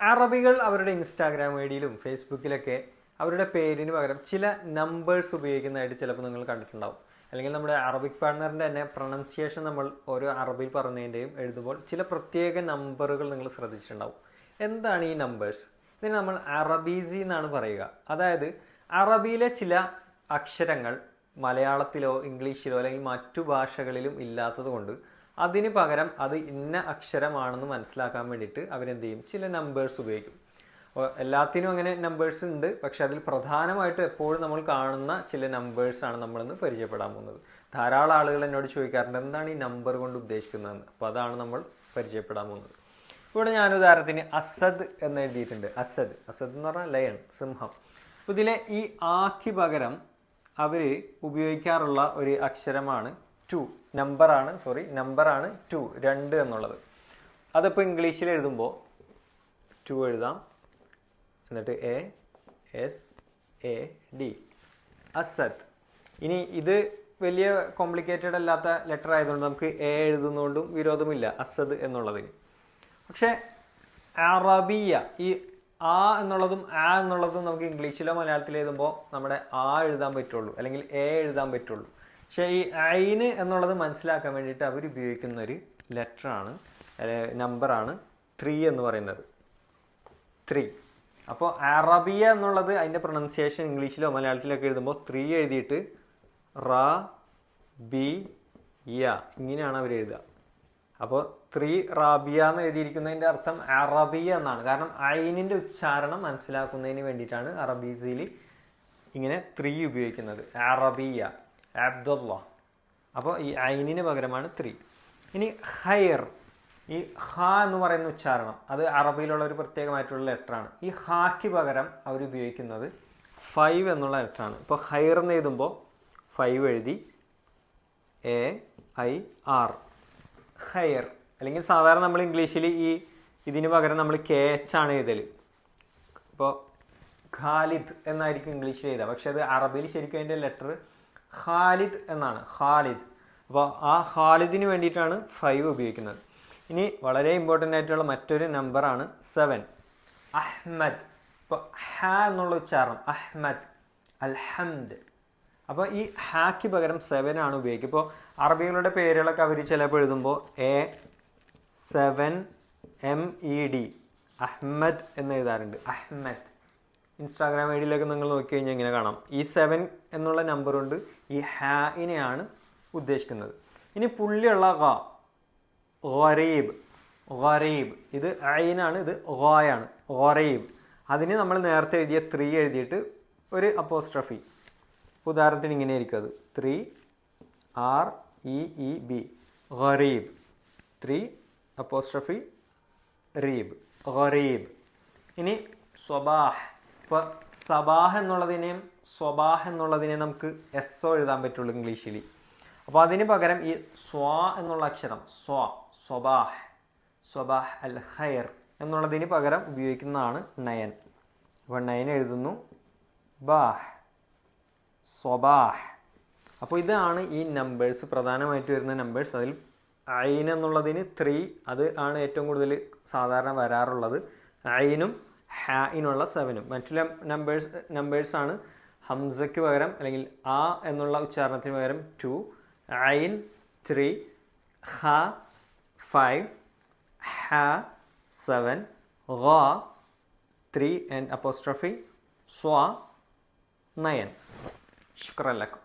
അറബികൾ അവരുടെ ഇൻസ്റ്റാഗ്രാം ഐഡിയിലും ഫേസ്ബുക്കിലൊക്കെ അവരുടെ പേരിന് പകരം ചില നമ്പേഴ്സ് ഉപയോഗിക്കുന്നതായിട്ട് ചിലപ്പോൾ നിങ്ങൾ കണ്ടിട്ടുണ്ടാവും. അല്ലെങ്കിൽ നമ്മുടെ അറബിക് പാർട്ണറിൻ്റെ തന്നെ പ്രൊണൗൺസിയേഷൻ നമ്മൾ ഓരോ അറബിയിൽ പറഞ്ഞതിൻ്റെയും എഴുതുമ്പോൾ ചില പ്രത്യേക നമ്പറുകൾ നിങ്ങൾ ശ്രദ്ധിച്ചിട്ടുണ്ടാവും. എന്താണ് ഈ നമ്പേഴ്സ്? ഇതിന് നമ്മൾ അറബീസി എന്നാണ് പറയുക. അതായത് അറബിയിലെ ചില അക്ഷരങ്ങൾ മലയാളത്തിലോ ഇംഗ്ലീഷിലോ അല്ലെങ്കിൽ മറ്റു ഭാഷകളിലും ഇല്ലാത്തത് കൊണ്ട് അതിന് പകരം അത് ഇന്ന അക്ഷരമാണെന്ന് മനസ്സിലാക്കാൻ വേണ്ടിയിട്ട് അവരെന്ത് ചെയ്യും? ചില നമ്പേഴ്സ് ഉപയോഗിക്കും. അപ്പോൾ എല്ലാത്തിനും അങ്ങനെ നമ്പേഴ്സ് ഉണ്ട്, പക്ഷെ അതിൽ പ്രധാനമായിട്ടും എപ്പോഴും നമ്മൾ കാണുന്ന ചില നമ്പേഴ്സാണ് നമ്മളിന്ന് പരിചയപ്പെടാൻ പോകുന്നത്. ധാരാളം ആളുകൾ എന്നോട് ചോദിക്കാറുണ്ട് എന്താണ് ഈ നമ്പർ കൊണ്ട് ഉദ്ദേശിക്കുന്നതെന്ന്. അപ്പോൾ അതാണ് നമ്മൾ പരിചയപ്പെടാൻ പോകുന്നത്. ഇവിടെ ഞാൻ ഉദാഹരണത്തിന് അസദ് എന്ന് എഴുതിയിട്ടുണ്ട്. അസദ് എന്ന് പറഞ്ഞാൽ ലയൺ, സിംഹം. അപ്പോൾ ഇതിലെ ഈ ആക്ക് പകരം അവർ ഉപയോഗിക്കാറുള്ള ഒരു അക്ഷരമാണ് 2. നമ്പറാണ് 2, 2 എന്നുള്ളത്. അതിപ്പോൾ ഇംഗ്ലീഷിൽ എഴുതുമ്പോൾ 2 എഴുതാം, എന്നിട്ട് ASAD, അസദ്. ഇനി ഇത് വലിയ കോംപ്ലിക്കേറ്റഡ് അല്ലാത്ത ലെറ്റർ ആയതുകൊണ്ട് നമുക്ക് എ എഴുതുന്നതുകൊണ്ടും വിരോധമില്ല അസദ് എന്നുള്ളതിന്. പക്ഷെ അറബിയ, ഈ ആ എന്നുള്ളതും ആ എന്നുള്ളതും നമുക്ക് ഇംഗ്ലീഷിലോ മലയാളത്തിലോ എഴുതുമ്പോൾ നമ്മുടെ ആ എഴുതാൻ പറ്റുള്ളൂ, അല്ലെങ്കിൽ എ എഴുതാൻ പറ്റുള്ളൂ. പക്ഷെ ഈ ഐന് എന്നുള്ളത് മനസ്സിലാക്കാൻ വേണ്ടിയിട്ട് അവർ ഉപയോഗിക്കുന്ന ഒരു ലെറ്ററാണ്, നമ്പറാണ് 3 എന്ന് പറയുന്നത്. 3. അപ്പോൾ അറബിയ എന്നുള്ളത് അതിൻ്റെ പ്രൊണൗൺസിയേഷൻ ഇംഗ്ലീഷിലോ മലയാളത്തിലോ ഒക്കെ എഴുതുമ്പോൾ 3 എഴുതിയിട്ട് റാബിയ ഇങ്ങനെയാണ് അവർ എഴുതുക. അപ്പോൾ 3 റാബിയ എന്ന് എഴുതിയിരിക്കുന്നതിൻ്റെ അർത്ഥം അറബിയ എന്നാണ്. കാരണം ഐനിൻ്റെ ഉച്ചാരണം മനസ്സിലാക്കുന്നതിന് വേണ്ടിയിട്ടാണ് അറബീസിൽ ഇങ്ങനെ 3 ഉപയോഗിക്കുന്നത്. അറബിയ, അബ്ദുള്ള. അപ്പോൾ ഈ ഐനിന് പകരമാണ് 3. ഇനി ഖൈർ, ഈ ഹ എന്ന് പറയുന്ന ഉച്ചാരണം അത് അറബിയിലുള്ള ഒരു പ്രത്യേകമായിട്ടുള്ള ലെറ്ററാണ്. ഈ ഹാക്ക് പകരം അവർ ഉപയോഗിക്കുന്നത് 5 എന്നുള്ള ലെറ്ററാണ്. ഇപ്പോൾ ഖൈർ എന്ന് എഴുതുമ്പോൾ 5 എഴുതി AIR, ഖൈർ. അല്ലെങ്കിൽ സാധാരണ നമ്മൾ ഇംഗ്ലീഷിൽ ഇതിന് പകരം നമ്മൾ KH ആണ് എഴുതൽ. ഇപ്പോൾ ഖാലിദ് എന്നായിരിക്കും ഇംഗ്ലീഷിൽ എഴുതുക, പക്ഷെ അത് അറബിയിൽ ശരിക്കും അതിൻ്റെ ലെറ്റർ ഖാലിദ് എന്നാണ്, ഖാലിദ്. അപ്പോൾ ആ ഖാലിദിന് വേണ്ടിയിട്ടാണ് 5 ഉപയോഗിക്കുന്നത്. ഇനി വളരെ ഇമ്പോർട്ടൻ്റ് ആയിട്ടുള്ള മറ്റൊരു നമ്പറാണ് 7, അഹ്മദ്. ഇപ്പോൾ ഹ എന്നുള്ള ഉച്ചാരണം അഹ്മദ്, അൽഹംദ്. അപ്പോൾ ഈ ഹാക്ക് പകരം 7 ആണ് ഉപയോഗിക്കുക. ഇപ്പോൾ അറബികളുടെ പേരുകളൊക്കെ അവർ ചിലപ്പോൾ എഴുതുമ്പോൾ A7MED, അഹ്മദ് എന്ന് എഴുതാറുണ്ട്. അഹ്മദ്. ഇൻസ്റ്റാഗ്രാം ഐഡിയിലൊക്കെ നിങ്ങൾ നോക്കിക്കഴിഞ്ഞാൽ ഇങ്ങനെ കാണാം. ഈ 7 എന്നുള്ള നമ്പർ കൊണ്ട് ഈ ഹാഇനെയാണ് ഉദ്ദേശിക്കുന്നത്. ഇനി പുള്ളിയുള്ള ഗരീബ്, ഗരീബ്. ഇത് ഐനാണ്, ഇത് ഗായാണ്, ഗരീബ്. അതിന് നമ്മൾ നേരത്തെ എഴുതിയ 3 എഴുതിയിട്ട് ഒരു അപ്പോസ്ട്രഫി. ഉദാഹരണത്തിന് ഇങ്ങനെ ആയിരിക്കും അത് 3REEB, ഗരീബ്. 3 അപ്പോസ്ട്രഫി റീബ്, ഗരീബ്. ഇനി സ്വബാഹ്. ഇപ്പോൾ സബാഹ് എന്നുള്ളതിനെയും സ്വബാഹ് എന്നുള്ളതിനെയും നമുക്ക് SO എഴുതാൻ പറ്റുള്ളൂ ഇംഗ്ലീഷിൽ. അപ്പോൾ അതിന് പകരം ഈ സ്വാ എന്നുള്ള അക്ഷരം സ്വബാഹ്, സ്വബാഹ് അൽ ഖൈർ എന്നുള്ളതിന് പകരം ഉപയോഗിക്കുന്നതാണ് 9. അപ്പോൾ 9 എഴുതുന്നു ബാഹ്, സ്വബാഹ്. അപ്പോൾ ഇതാണ് ഈ നമ്പേഴ്സ്, പ്രധാനമായിട്ട് വരുന്ന നമ്പേഴ്സ്. അതിൽ ഐൻ എന്നുള്ളതിന് 3, അത് ആണ് ഏറ്റവും കൂടുതൽ സാധാരണ വരാറുള്ളത്. ഐനും ഹാഇനുള്ള 7ഉം. മറ്റുള്ള നമ്പേഴ്സാണ് ഹംസയ്ക്ക് പകരം അല്ലെങ്കിൽ ആ എന്നുള്ള ഉച്ചാരണത്തിന് പകരം 2, ഐൻ 3, ഹ 5, ഹ 7, ഗ 3 and apostrophe, സ്വാ 9. ശുക്രൻ ലക്കും.